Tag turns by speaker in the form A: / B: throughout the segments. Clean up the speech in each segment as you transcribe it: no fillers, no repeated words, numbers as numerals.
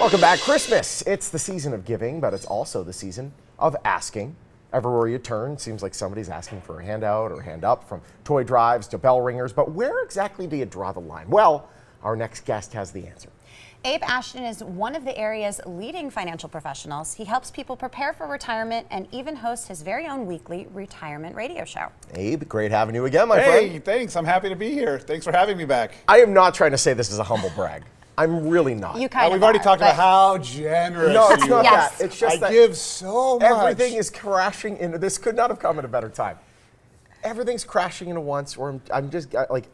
A: Welcome back. Christmas. It's the season of giving, but it's also the season of asking. Everywhere you turn, it seems like somebody's asking for a handout or hand up, from toy drives to bell ringers. But where exactly do you draw the line? Well, our next guest has the answer.
B: Abe Ashton is one of the area's leading financial professionals. He helps people prepare for retirement and even hosts his very own weekly retirement radio show.
A: Abe, great having you again, my friend.
C: Hey, thanks. I'm happy to be here. Thanks for having me back.
A: I am not trying to say this as a humble brag. I'm really not.
B: You kind of
C: We've already
B: are,
C: talked
B: but-
C: about how generous
A: No, it's
C: you
A: not
C: are.
B: Yes.
A: that. It's just
C: I
A: that
C: give so much.
A: everything is crashing into this. Could not have come at a better time. Everything's crashing into once, or I'm just like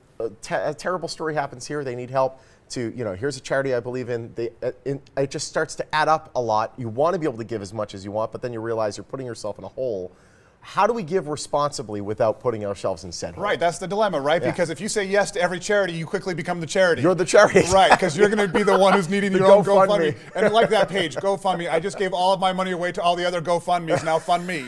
A: a terrible story happens here. They need help. Here's a charity I believe in. It just starts to add up a lot. You want to be able to give as much as you want, but then you realize you're putting yourself in a hole. How do we give responsibly without putting ourselves in said hole?
C: Right, that's the dilemma, right?
A: Yeah.
C: Because if you say yes to every charity, you quickly become the charity.
A: You're the charity.
C: Right, because you're going to be the one who's needing
A: The
C: your own
A: GoFundMe.
C: GoFundMe. And like that page, GoFundMe, I just gave all of my money away to all the other GoFundMes. Now fund me.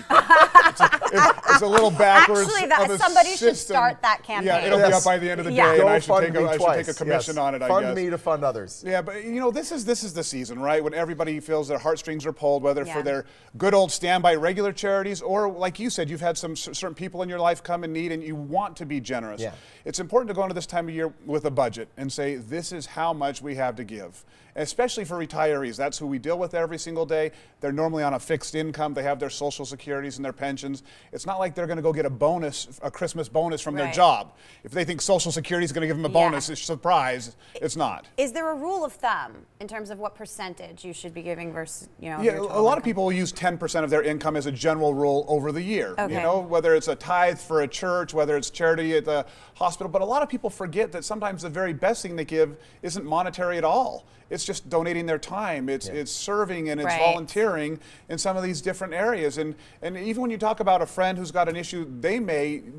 C: It's a little backwards.
B: Actually,
C: of a
B: somebody should
C: system.
B: start that campaign.
C: Yeah, it'll be
A: Yes.
C: up by the end of the
B: Yeah.
C: day, and I should
A: GoFundMe
C: take a commission on it, I
A: Fund
C: guess.
A: me to fund others.
C: Yeah, but this is the season, right? When everybody feels their heartstrings are pulled, whether
B: Yeah.
C: for their good old standby regular charities, or like you said, you've had some certain people in your life come in need and you want to be generous.
A: Yeah.
C: It's important to go into this time of year with a budget and say, this is how much we have to give. Especially for retirees. That's who we deal with every single day. They're normally on a fixed income. They have their social securities and their pensions. It's not like they're going to go get a Christmas bonus from their
B: Right.
C: job. If they think social security is going to give them a
B: Yeah.
C: bonus, it's a surprise. It's not.
B: Is there a rule of thumb in terms of what percentage you should be giving versus,
C: Yeah,
B: your
C: a
B: total
C: lot of
B: income?
C: people will use 10% of their income as a general rule over the year.
B: Okay.
C: Whether it's a tithe for a church, whether it's charity at the hospital. But a lot of people forget that sometimes the very best thing they give isn't monetary at all. It's just donating their time. It's serving and it's
B: Right.
C: volunteering in some of these different areas. And even when you talk about a friend who's got an issue,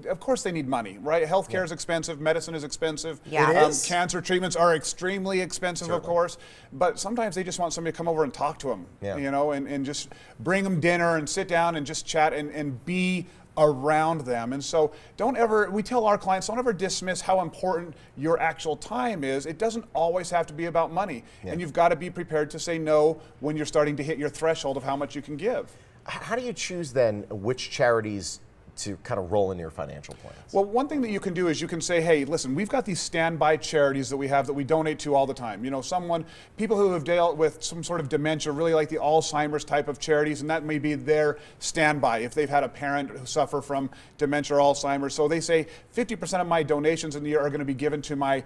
C: of course they need money, right? Healthcare is expensive, medicine is expensive.
B: Yeah.
A: It is.
C: Cancer treatments are extremely expensive, of course. But sometimes they just want somebody to come over and talk to them,
A: Yeah.
C: and just bring them dinner and sit down and just chat and be around them. And so we tell our clients, don't ever dismiss how important your actual time is. It doesn't always have to be about money.
A: Yeah.
C: And you've got to be prepared to say no when you're starting to hit your threshold of how much you can give.
A: How do you choose then which charities to kind of roll in your financial plans?
C: Well, one thing that you can do is you can say, hey, listen, we've got these standby charities that we have that we donate to all the time. People who have dealt with some sort of dementia, really like the Alzheimer's type of charities, and that may be their standby if they've had a parent who suffer from dementia or Alzheimer's. So they say 50% of my donations in the year are going to be given to my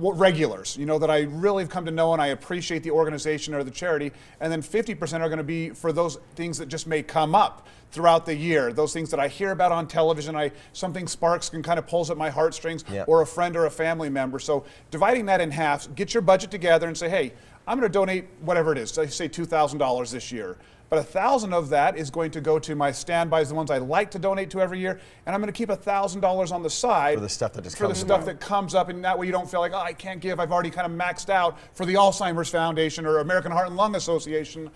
C: regulars, that I really have come to know and I appreciate the organization or the charity, and then 50% are going to be for those things that just may come up throughout the year, those things that I hear about on television, something sparks and kind of pulls at my heartstrings,
A: Yeah.
C: or a friend or a family member. So dividing that in half, get your budget together and say, hey, I'm going to donate whatever it is, say $2,000 this year. But $1,000 of that is going to go to my standbys, the ones I like to donate to every year, and I'm going to keep $1,000 on the side
A: For the stuff that just
C: for the
A: comes
C: stuff
A: up.
C: that comes up, and that way you don't feel like, oh, I can't give. I've already kind of maxed out for the Alzheimer's Foundation or American Heart and Lung Association.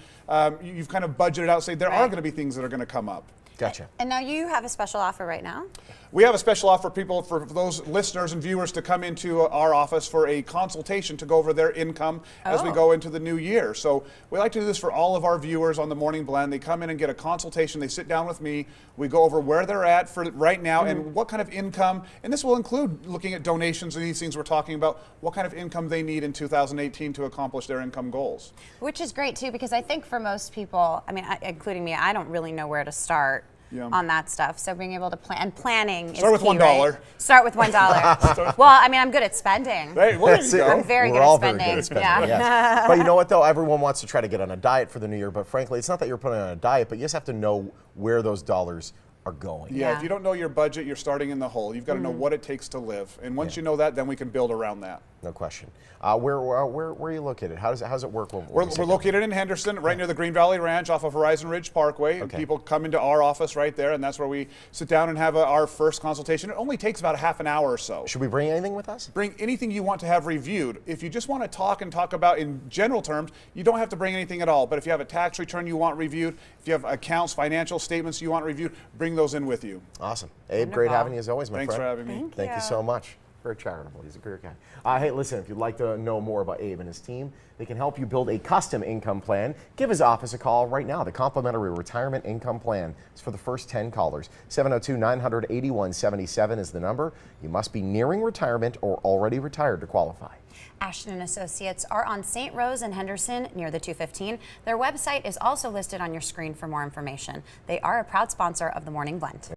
C: You've kind of budgeted out, say there are
B: Right.
C: going to be things that are going to come up.
A: Gotcha.
B: And now you have a special offer right now?
C: We have a special offer for those listeners and viewers to come into our office for a consultation to go over their income as we
B: Oh.
C: go into the new year. So we like to do this for all of our viewers on the Morning Blend. They come in and get a consultation. They sit down with me. We go over where they're at for right now and what kind of income, and this will include looking at donations and these things we're talking about, what kind of income they need in 2018 to accomplish their income goals.
B: Which is great too, because I think for most people, including me, I don't really know where to start
C: Yeah.
B: on that stuff. So being able to planning
C: Start
B: is
C: with
B: key,
C: $1.
B: right? Start with $1. Well, I'm good at spending.
C: Hey, well, there you go.
B: I'm very
A: We're
B: good at
A: all
B: spending.
A: very good at spending,
B: Yeah.
A: yes. But you know what, though? Everyone wants to try to get on a diet for the new year, but frankly, it's not that you're putting on a diet, but you just have to know where those dollars are going.
C: Yeah,
B: Yeah.
C: if you don't know your budget, you're starting in the hole. You've got to know what it takes to live. And once you know that, then we can build around that.
A: No question. Where are you located? How's it work?
C: We're located in Henderson, right near the Green Valley Ranch off of Horizon Ridge Parkway. And
A: Okay.
C: people come into our office right there, and that's where we sit down and have our first consultation. It only takes about a half an hour or so.
A: Should we bring anything with us?
C: Bring anything you want to have reviewed. If you just want to talk about in general terms, you don't have to bring anything at all. But if you have a tax return you want reviewed, if you have accounts, financial statements you want reviewed, bring those in with you.
A: Awesome. Abe, great
B: Wonderful.
A: having you as always, my
C: Thanks
A: friend.
C: for having me.
B: Thank
A: Thank you
B: you.
A: so much. very charitable. He's a great guy. Hey, listen, if you'd like to know more about Abe and his team, they can help you build a custom income plan. Give his office a call right now. The complimentary retirement income plan is for the first 10 callers. 702-900-8177 is the number. You must be nearing retirement or already retired to qualify.
B: Ashton and Associates are on St. Rose and Henderson near the 215. Their website is also listed on your screen for more information. They are a proud sponsor of the Morning Blend.